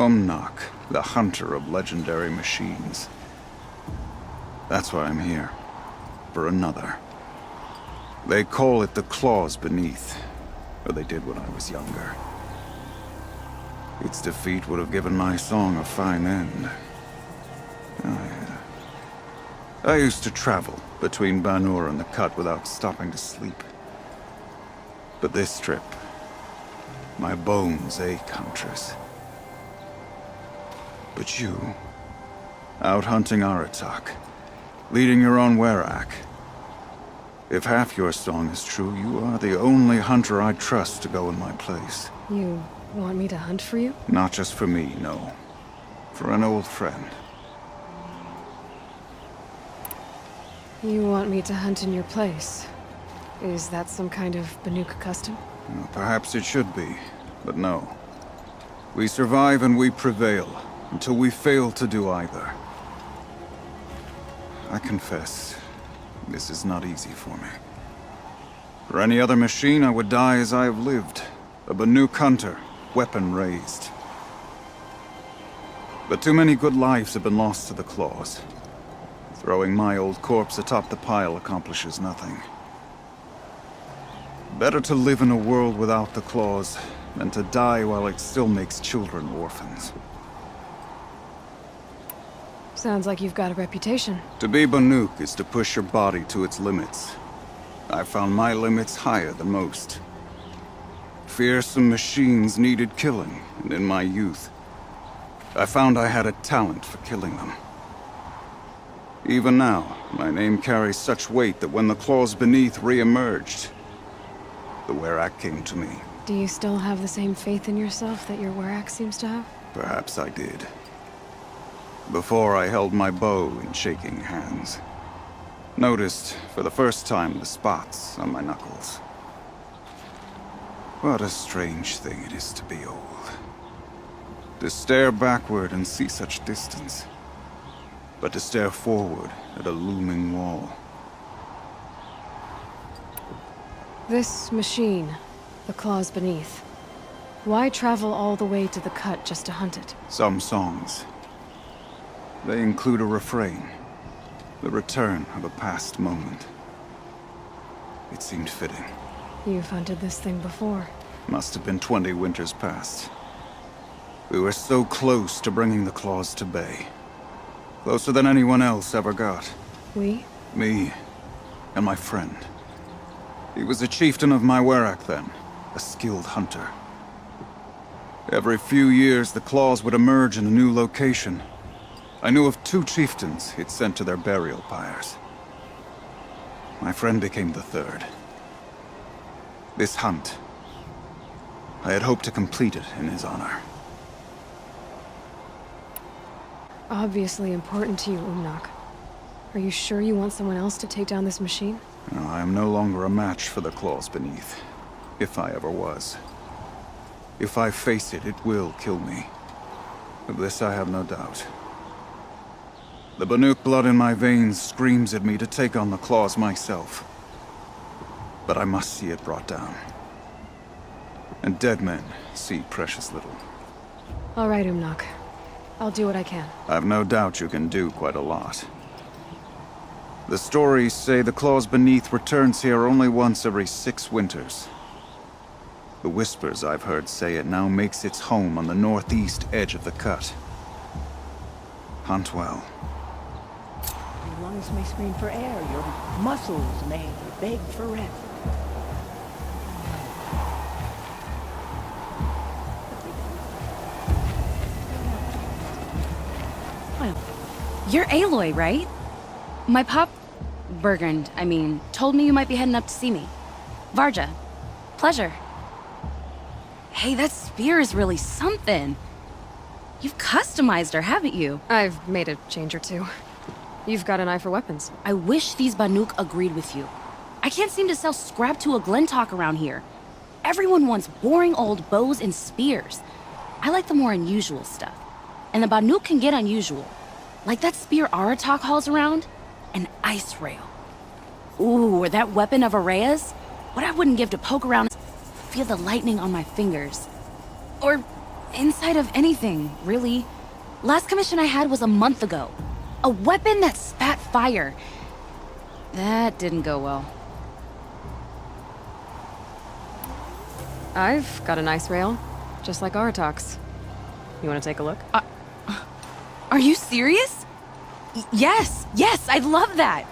Umnak, the hunter of legendary machines. That's why I'm here. For another. They call it the claws beneath. Or they did when I was younger. Its defeat would have given my song a fine end. I used to travel between Banur and the Cut without stopping to sleep. But this trip, my bones ache, Huntress. But you, out hunting Aratak, leading your own Werak. If half your song is true, you are the only hunter I trust to go in my place. You want me to hunt for you? Not just for me, no. For an old friend. You want me to hunt in your place? Is that some kind of Banuk custom? Well, perhaps it should be, but no. We survive and we prevail, until we fail to do either. I confess, this is not easy for me. For any other machine, I would die as I have lived. A Banuk hunter, weapon raised. But too many good lives have been lost to the claws. Throwing my old corpse atop the pile accomplishes nothing. Better to live in a world without the claws than to die while it still makes children orphans. Sounds like you've got a reputation. To be Banuk is to push your body to its limits. I found my limits higher than most. Fearsome machines needed killing, and in my youth, I found I had a talent for killing them. Even now, my name carries such weight that when the claws beneath re-emerged, the Werak came to me. Do you still have the same faith in yourself that your Werak seems to have? Perhaps I did. Before I held my bow in shaking hands. Noticed, for the first time, the spots on my knuckles. What a strange thing it is to be old. To stare backward and see such distance. But to stare forward at a looming wall. This machine, the claws beneath. Why travel all the way to the Cut just to hunt it? Some songs. They include a refrain. The return of a past moment. It seemed fitting. You've hunted this thing before. Must have been 20 winters past. We were so close to bringing the claws to bay. Closer than anyone else ever got. We? Me and my friend. He was a chieftain of my Werak then, a skilled hunter. Every few years, the claws would emerge in a new location. I knew of 2 chieftains he'd sent to their burial pyres. My friend became the 3rd. This hunt, I had hoped to complete it in his honor. Obviously important to you, Umnak. Are you sure you want someone else to take down this machine? No, I am no longer a match for the claws beneath. If I ever was. If I face it, it will kill me. Of this I have no doubt. The Banuk blood in my veins screams at me to take on the claws myself. But I must see it brought down. And dead men see precious little. All right, Umnak. I'll do what I can. I've no doubt you can do quite a lot. The stories say the claws beneath returns here only once every 6 winters. The whispers I've heard say it now makes its home on the northeast edge of the Cut. Hunt well. Your lungs may scream for air, your muscles may beg for rest. You're Aloy, right? My pop... Bergund, I mean, told me you might be heading up to see me. Varja. Pleasure. Hey, that spear is really something. You've customized her, haven't you? I've made a change or 2. You've got an eye for weapons. I wish these Banuk agreed with you. I can't seem to sell scrap to a Glentalk around here. Everyone wants boring old bows and spears. I like the more unusual stuff. And the Banuk can get unusual. Like that spear Aratak hauls around. An ice rail. Ooh, or that weapon of Araya's. What I wouldn't give to poke around and feel the lightning on my fingers. Or inside of anything, really. Last commission I had was a month ago. A weapon that spat fire. That didn't go well. I've got a nice rail, just like Artok's. You want to take a look? Are you serious? Yes, I'd love that.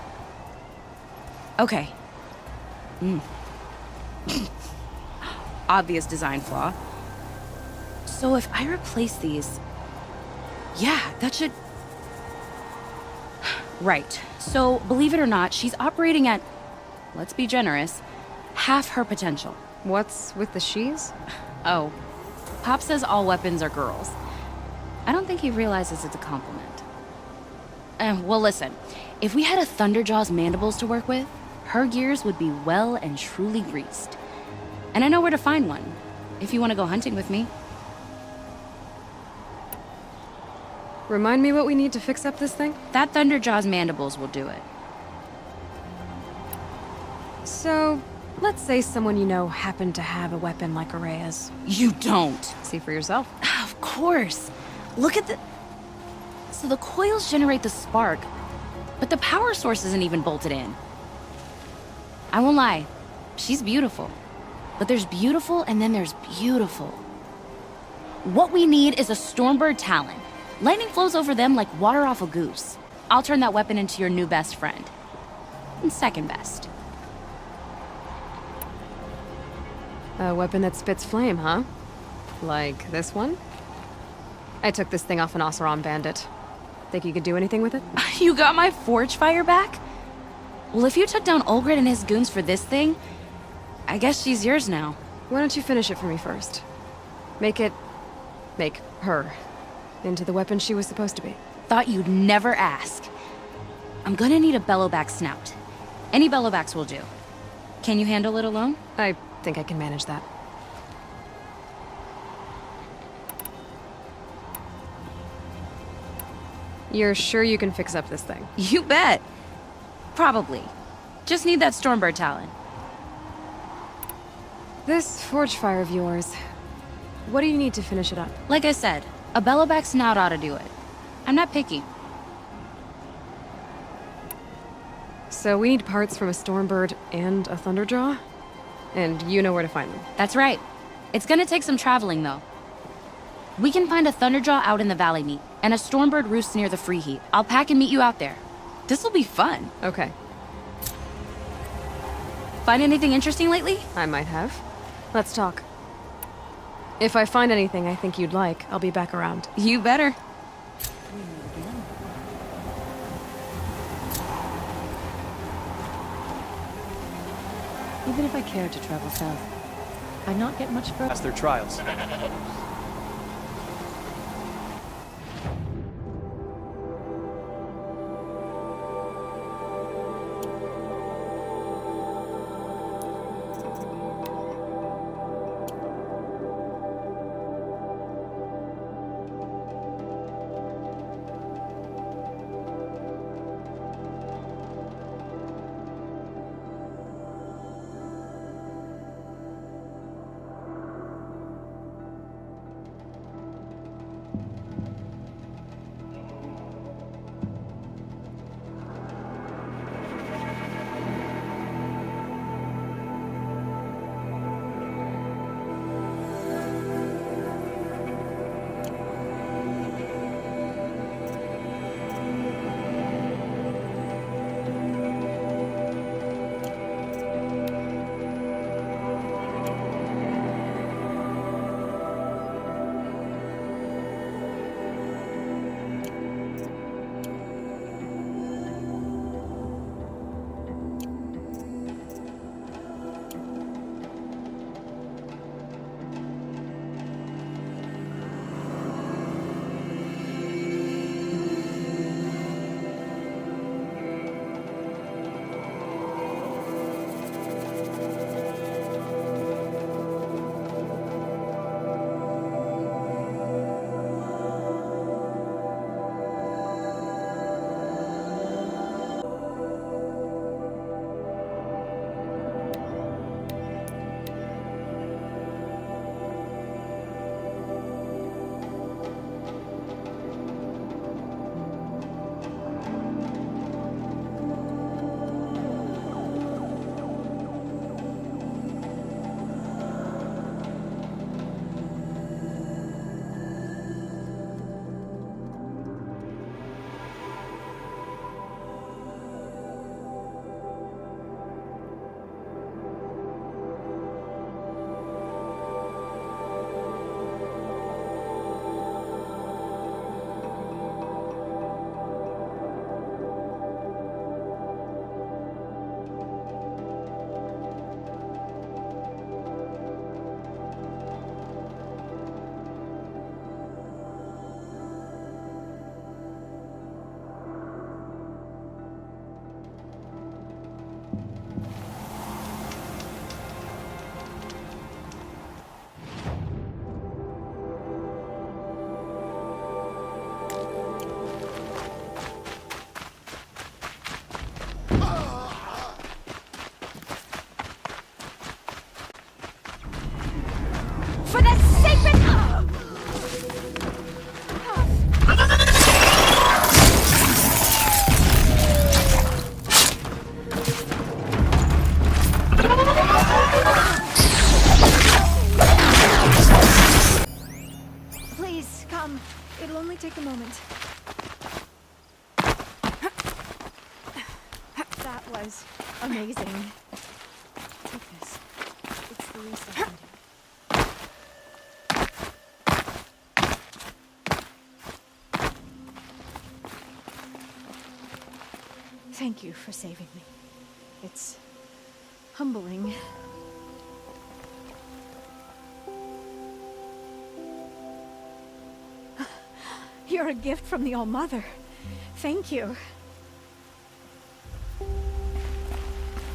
Okay. Obvious design flaw. So if I replace these... Yeah, that should... Right. So, believe it or not, she's operating at, let's be generous, half her potential. What's with the she's? Oh, Pop says all weapons are girls. I don't think he realizes it's a compliment. Well, listen. If we had a Thunderjaw's mandibles to work with, her gears would be well and truly greased. And I know where to find one, if you want to go hunting with me. Remind me what we need to fix up this thing? That Thunderjaw's mandibles will do it. So, let's say someone you know happened to have a weapon like Araya's. You don't. See for yourself. Of course. Look at the... So the coils generate the spark, but the power source isn't even bolted in. I won't lie. She's beautiful. But there's beautiful and then there's beautiful. What we need is a Stormbird Talon. Lightning flows over them like water off a goose. I'll turn that weapon into your new best friend. And second best. A weapon that spits flame, huh? Like this one? I took this thing off an Oseram bandit. Think you could do anything with it? You got my forge fire back? Well, if you took down Olgrid and his goons for this thing, I guess she's yours now. Why don't you finish it for me first? Make her into the weapon she was supposed to be. Thought you'd never ask. I'm gonna need a bellowback snout. Any bellowbacks will do. Can you handle it alone? I think I can manage that. You're sure you can fix up this thing? You bet. Probably. Just need that Stormbird Talon. This forge fire of yours, what do you need to finish it up? Like I said, a bellowback snout ought to do it. I'm not picky. So we need parts from a Stormbird and a Thunderjaw? And you know where to find them. That's right. It's gonna take some traveling, though. We can find a Thunderjaw out in the Valley Meat, and a Stormbird roosts near the Free Heat. I'll pack and meet you out there. This'll be fun. Okay, Find anything interesting lately? I might have. Let's talk. If I find anything I think you'd like, I'll be back around. You better. Even if I cared to travel south, I'd not get much further. Pass their trials. It'll only take a moment. That was amazing. Take this. It's the least I can do. Thank you for saving me. It's humbling. You're a gift from the All-Mother. Thank you.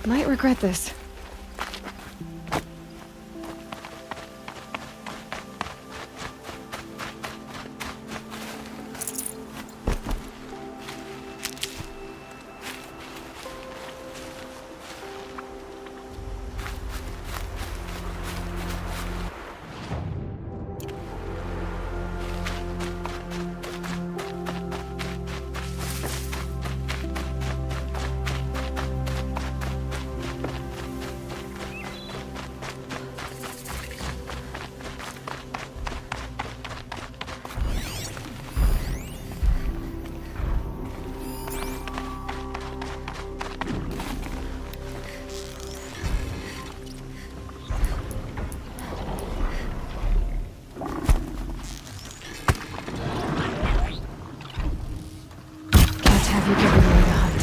Might regret this. Have you given me the hunt?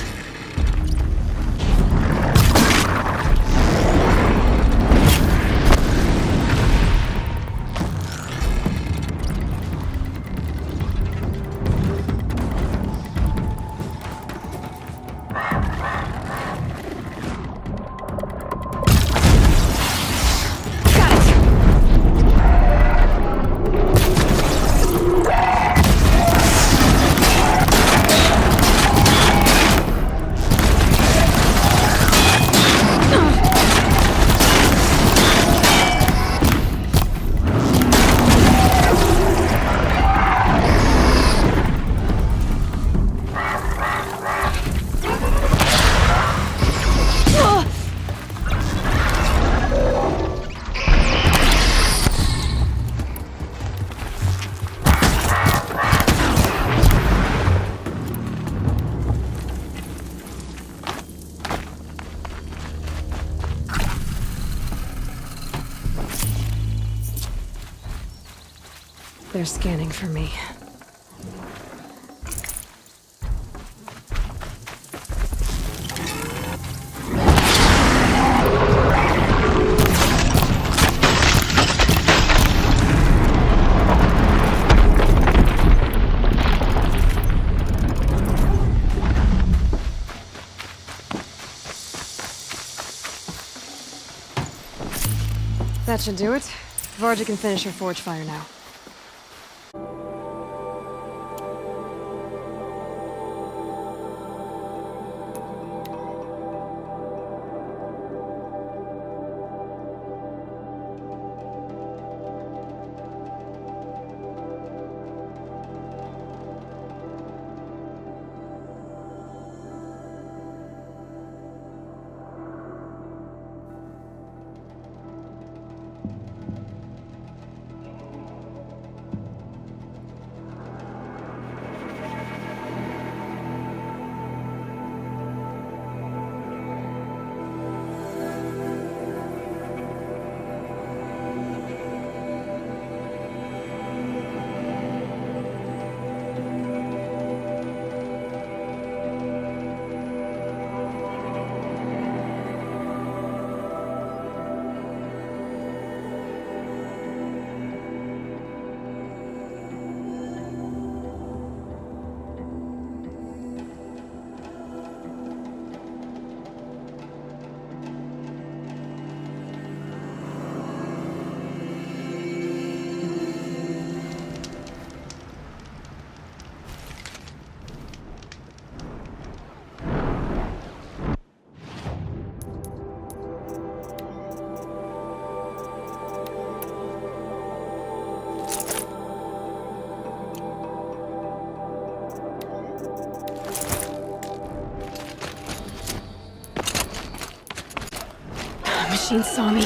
They're scanning for me. That should do it. Varja can finish her forge fire now. Machine saw me.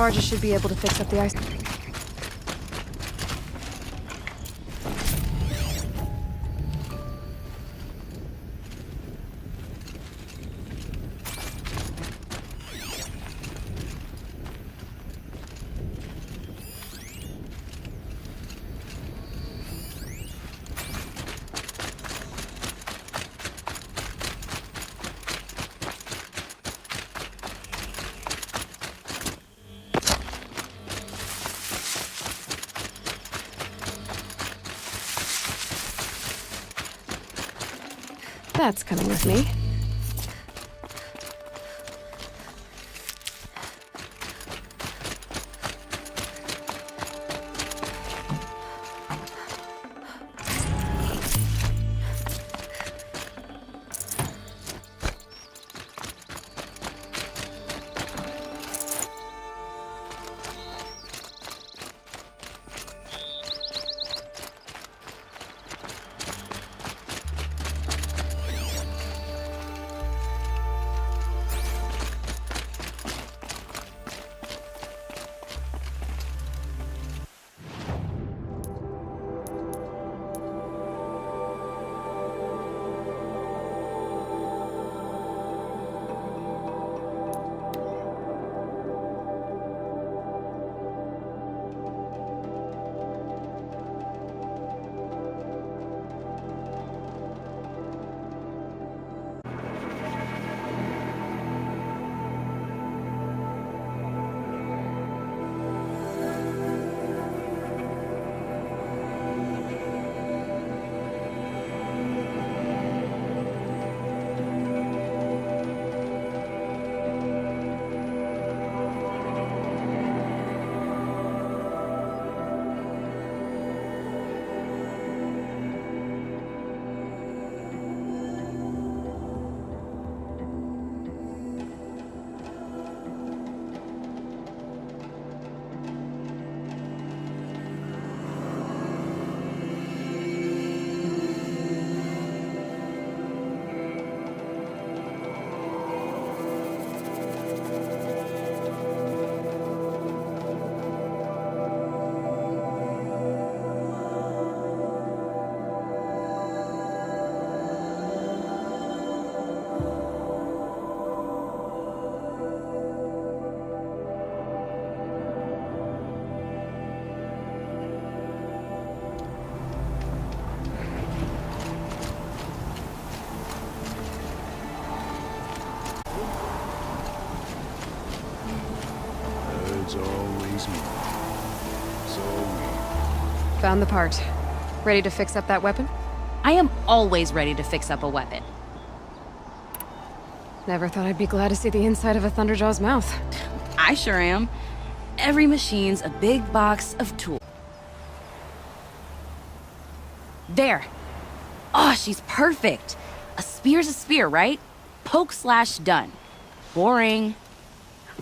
Varja should be able to fix up the ice. That's coming with me. Found the part. Ready to fix up that weapon? I am always ready to fix up a weapon. Never thought I'd be glad to see the inside of a Thunderjaw's mouth. I sure am. Every machine's a big box of tools. There. Oh, she's perfect. A spear's a spear, right? Poke slash done. Boring.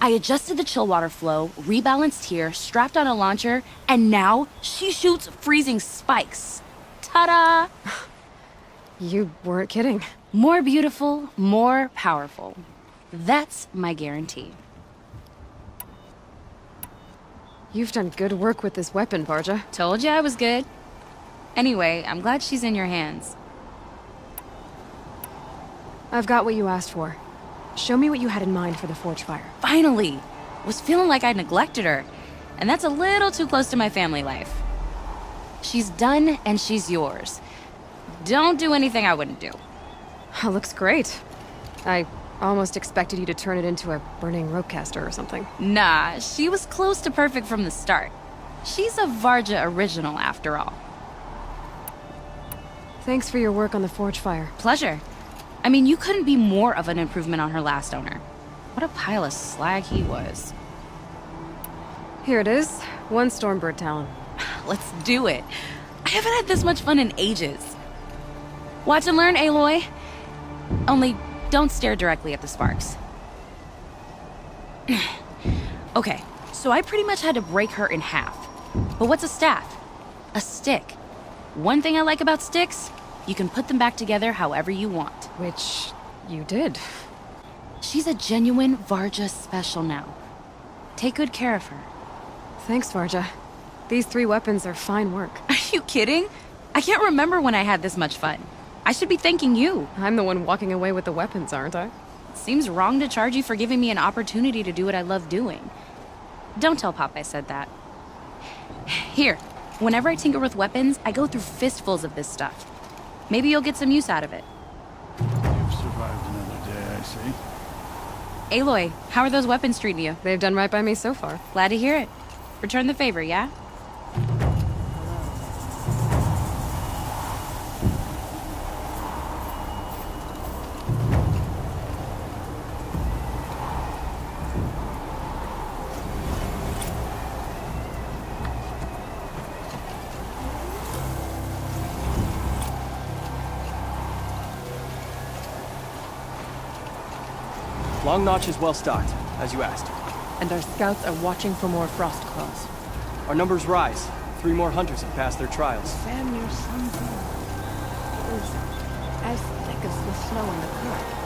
I adjusted the chill water flow, rebalanced here, strapped on a launcher, and now she shoots freezing spikes. Ta-da! You weren't kidding. More beautiful, more powerful. That's my guarantee. You've done good work with this weapon, Varja. Told you I was good. Anyway, I'm glad she's in your hands. I've got what you asked for. Show me what you had in mind for the forge fire. Finally! Was feeling like I'd neglected her. And that's a little too close to my family life. She's done and she's yours. Don't do anything I wouldn't do. Looks great. I almost expected you to turn it into a burning ropecaster or something. Nah, she was close to perfect from the start. She's a Varja original after all. Thanks for your work on the forge fire. Pleasure. I mean, you couldn't be more of an improvement on her last owner. What a pile of slag he was. Here it is. 1 Stormbird talon. Let's do it. I haven't had this much fun in ages. Watch and learn, Aloy. Only don't stare directly at the sparks. Okay, so I pretty much had to break her in half. But what's a staff? A stick. One thing I like about sticks, you can put them back together however you want. Which you did. She's a genuine Varja special now. Take good care of her. Thanks, Varja. These 3 weapons are fine work. Are you kidding? I can't remember when I had this much fun. I should be thanking you. I'm the one walking away with the weapons, aren't I? Seems wrong to charge you for giving me an opportunity to do what I love doing. Don't tell Pop I said that. Here, whenever I tinker with weapons, I go through fistfuls of this stuff. Maybe you'll get some use out of it. You've survived another day, I see. Aloy, how are those weapons treating you? They've done right by me so far. Glad to hear it. Return the favor, yeah? Long Notch is well stocked, as you asked. And our scouts are watching for more frost claws. Our numbers rise. 3 more hunters have passed their trials. Sam, your son's is as thick as the snow in the current.